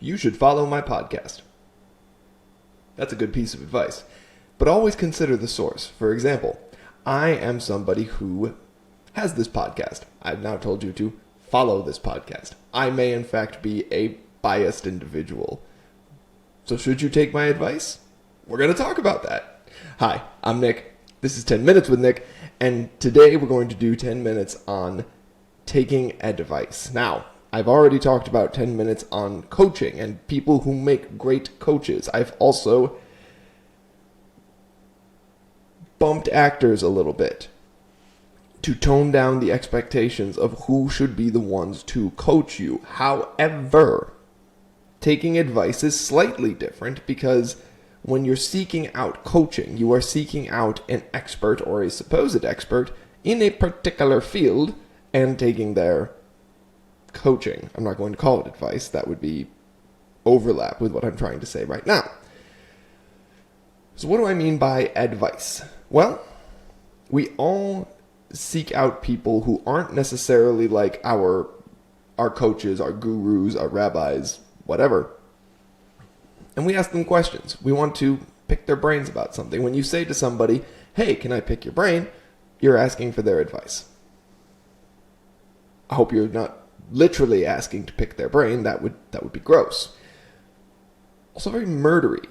you should follow my podcast. That's a good piece of advice. But always consider the source. For example, I am somebody who has this podcast. I've now told you to follow this podcast. I may, in fact, be a biased individual. So should you take my advice? We're going to talk about that. Hi, I'm Nick. This is 10 Minutes with Nick. And today we're going to do 10 minutes on taking advice. Now, I've already talked about 10 minutes on coaching and people who make great coaches. I've also bumped actors a little bit to tone down the expectations of who should be the ones to coach you. However, taking advice is slightly different because when you're seeking out coaching, you are seeking out an expert or a supposed expert in a particular field and taking their coaching. I'm not going to call it advice. That would be overlap with what I'm trying to say right now. So what do I mean by advice? Well, we all seek out people who aren't necessarily like our coaches, our gurus, our rabbis, whatever. And we ask them questions. We want to pick their brains about something. When you say to somebody, hey, can I pick your brain? You're asking for their advice. I hope you're not literally asking to pick their brain. That would be gross. Also very murdery.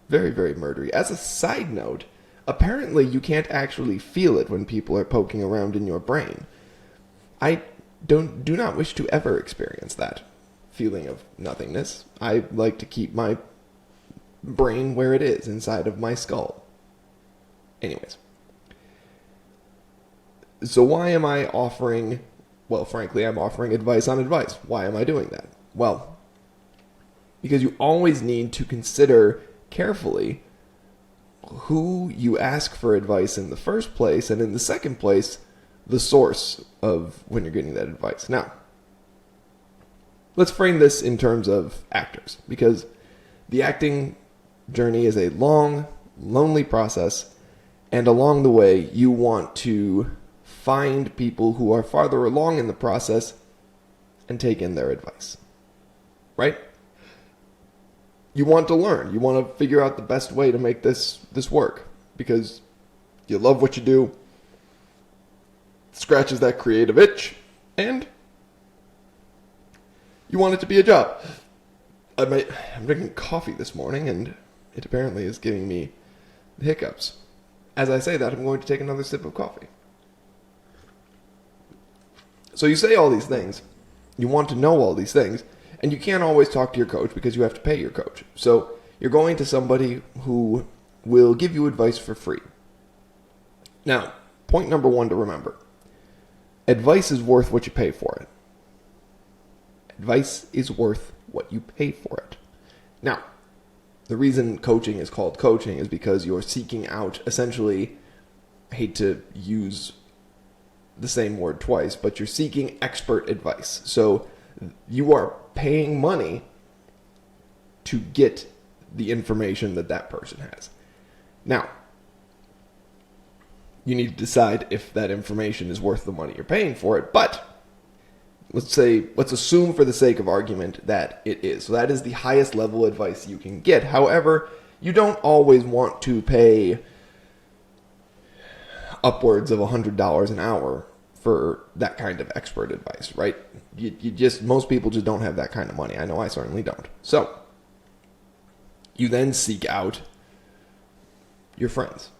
Very, very murdery. As a side note, apparently you can't actually feel it when people are poking around in your brain. I do not wish to ever experience that feeling of nothingness. I like to keep my brain where it is, inside of my skull. Anyways. So why am I offering, well, frankly, I'm offering advice on advice. Why am I doing that? Well, because you always need to consider carefully who you ask for advice in the first place, and in the second place, the source of when you're getting that advice. Now, let's frame this in terms of actors, because the acting journey is a long, lonely process, and along the way, you want to find people who are farther along in the process and take in their advice. Right? You want to learn. You want to figure out the best way to make this work, because you love what you do, scratches that creative itch, and you want it to be a job. I'm drinking coffee this morning, and it apparently is giving me the hiccups. As I say that, I'm going to take another sip of coffee. So you say all these things. You want to know all these things. And you can't always talk to your coach because you have to pay your coach. So you're going to somebody who will give you advice for free. Now, point number one to remember. Advice is worth what you pay for it. Advice is worth what you pay for it. Now, the reason coaching is called coaching is because you're seeking out, essentially, I hate to use the same word twice, but you're seeking expert advice. So you are paying money to get the information that person has. Now, you need to decide if that information is worth the money you're paying for it, but let's assume for the sake of argument that it is. So that is the highest level advice you can get. However, you don't always want to pay upwards of $100 an hour for that kind of expert advice, right? Most people just don't have that kind of money. I know I certainly don't. So, you then seek out your friends.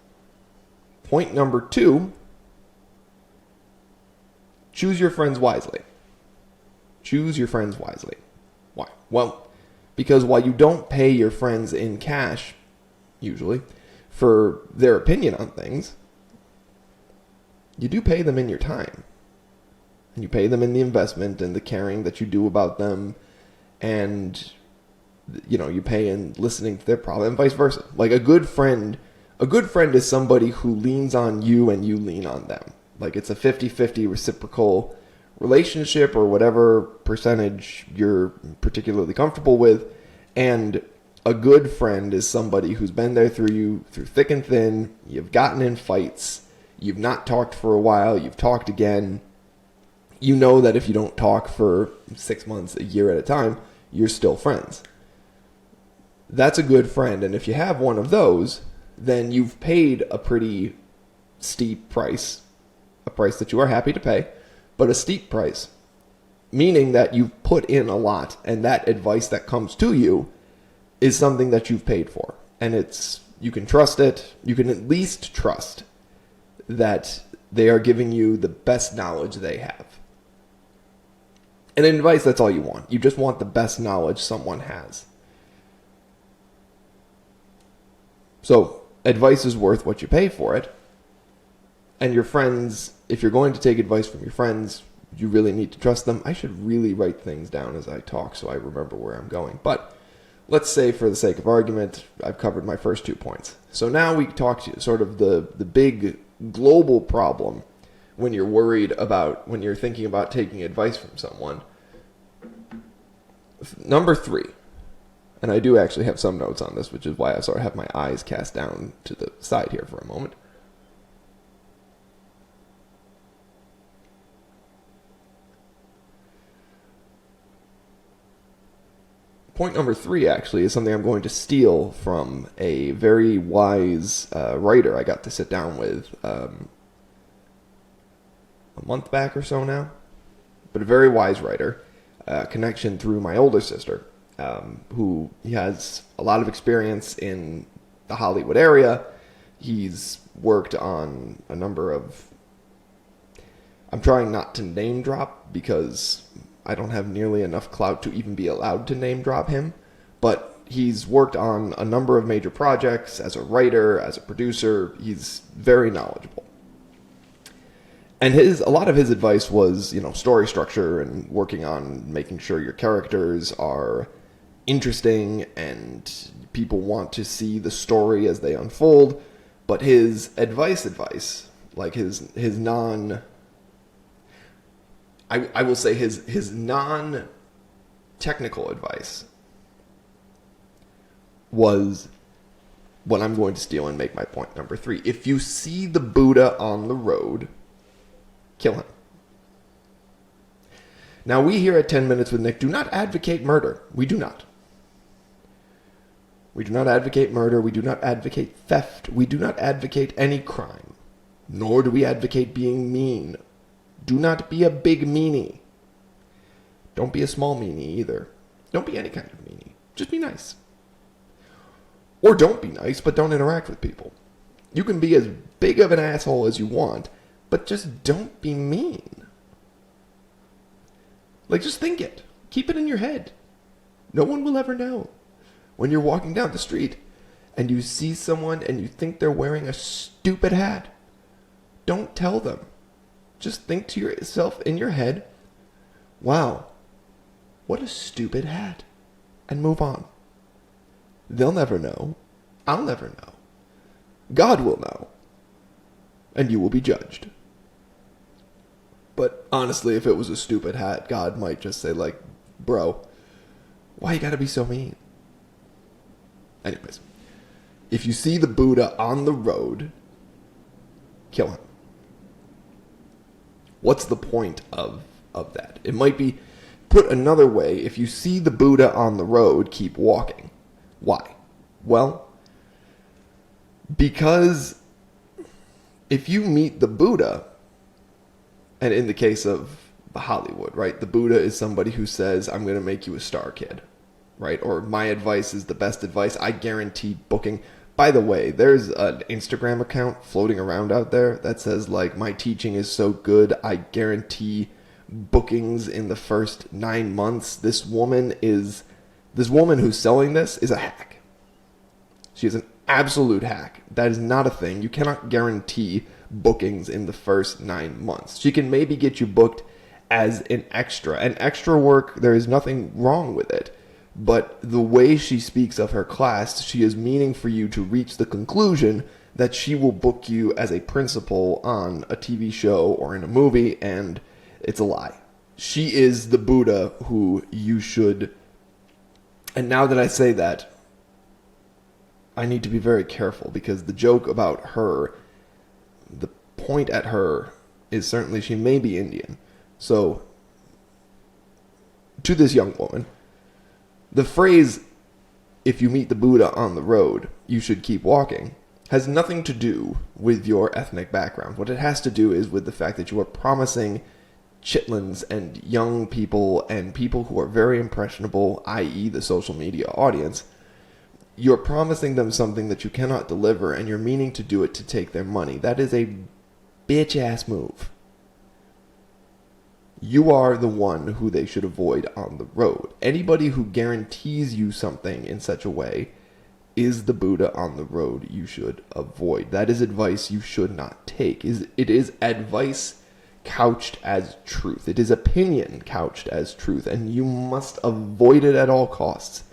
Point number two, choose your friends wisely. Choose your friends wisely. Why? Well, because while you don't pay your friends in cash, usually, for their opinion on things, you do pay them in your time. And you pay them in the investment and the caring that you do about them. And, you pay in listening to their problem and vice versa. Like a good friend is somebody who leans on you and you lean on them. Like it's a 50-50 reciprocal relationship or whatever percentage you're particularly comfortable with. And a good friend is somebody who's been there through thick and thin. You've gotten in fights. You've not talked for a while. You've talked again. You know that if you don't talk for 6 months, a year at a time, you're still friends. That's a good friend. And if you have one of those, then you've paid a pretty steep price, a price that you are happy to pay, but a steep price, meaning that you've put in a lot, and that advice that comes to you is something that you've paid for. And you can trust it. You can at least trust that they are giving you the best knowledge they have. And in advice, that's all you want. You just want the best knowledge someone has. So advice is worth what you pay for it. And your friends, if you're going to take advice from your friends, you really need to trust them. I should really write things down as I talk so I remember where I'm going. But let's say, for the sake of argument, I've covered my first 2 points. So now we talk to sort of the big global problem when you're thinking about taking advice from someone. Number 3, and I do actually have some notes on this, which is why I sort of have my eyes cast down to the side here for a moment. Point number 3, actually, is something I'm going to steal from a very wise writer I got to sit down with a month back or so now. But a very wise writer, connection through my older sister, who has a lot of experience in the Hollywood area. He's worked on a number of... I'm trying not to name drop because I don't have nearly enough clout to even be allowed to name drop him, but he's worked on a number of major projects as a writer, as a producer. He's very knowledgeable. And a lot of his advice was, story structure and working on making sure your characters are interesting and people want to see the story as they unfold. But his advice, like his non... I will say his non-technical advice was what I'm going to steal and make my point number 3. If you see the Buddha on the road, kill him. Now, we here at 10 Minutes with Nick do not advocate murder. We do not. We do not advocate murder. We do not advocate theft. We do not advocate any crime. Nor do we advocate being mean. Do not be a big meanie. Don't be a small meanie either. Don't be any kind of meanie. Just be nice. Or don't be nice, but don't interact with people. You can be as big of an asshole as you want, but just don't be mean. Just think it. Keep it in your head. No one will ever know. When you're walking down the street and you see someone and you think they're wearing a stupid hat, don't tell them. Just think to yourself in your head, wow, what a stupid hat, and move on. They'll never know. I'll never know. God will know. And you will be judged. But honestly, if it was a stupid hat, God might just say, bro, why you gotta be so mean? Anyways, if you see the Buddha on the road, kill him. What's the point of that? It might be, put another way, if you see the Buddha on the road, keep walking. Why? Well, because if you meet the Buddha, and in the case of Hollywood, right, the Buddha is somebody who says, I'm going to make you a star kid, right? Or my advice is the best advice. I guarantee booking. By the way, there's an Instagram account floating around out there that says, my teaching is so good, I guarantee bookings in the first 9 months. This woman who's selling this is a hack. She is an absolute hack. That is not a thing. You cannot guarantee bookings in the first 9 months. She can maybe get you booked as an extra. And extra work, there is nothing wrong with it. But the way she speaks of her class, she is meaning for you to reach the conclusion that she will book you as a principal on a TV show or in a movie, and it's a lie. She is the Buddha who you should... And now that I say that, I need to be very careful, because the joke about her, the point at her, is certainly she may be Indian. So, to this young woman, The phrase, if you meet the Buddha on the road, you should keep walking, has nothing to do with your ethnic background. What it has to do is with the fact that you are promising chitlins and young people and people who are very impressionable, i.e. the social media audience, you're promising them something that you cannot deliver, and you're meaning to do it to take their money. That is a bitch-ass move. You are the one who they should avoid on the road. Anybody who guarantees you something in such a way is the Buddha on the road you should avoid. That is advice you should not take. It is advice couched as truth. It is opinion couched as truth, and you must avoid it at all costs.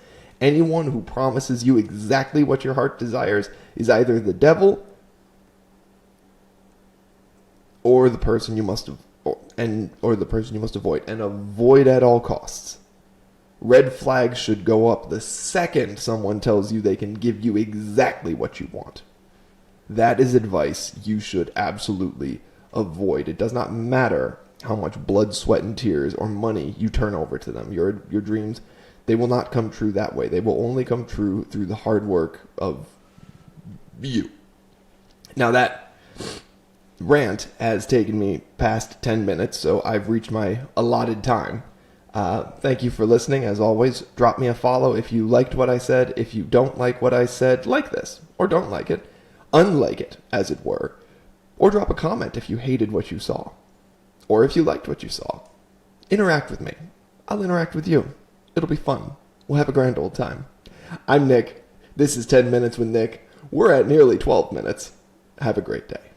Anyone who promises you exactly what your heart desires is either the devil or the person you must avoid, and avoid at all costs. Red flags should go up the second someone tells you they can give you exactly what you want. That is advice you should absolutely avoid. It does not matter how much blood, sweat, and tears or money you turn over to them. Your dreams, they will not come true that way. They will only come true through the hard work of you. Now that rant has taken me past 10 minutes, so I've reached my allotted time. Thank you for listening. As always, drop me a follow if you liked what I said. If you don't like what I said, like this, or don't like it, unlike it, as it were. Or drop a comment if you hated what you saw, or if you liked what you saw. Interact with me. I'll interact with you. It'll be fun. We'll have a grand old time. I'm Nick. This is 10 Minutes with Nick. We're at nearly 12 minutes. Have a great day.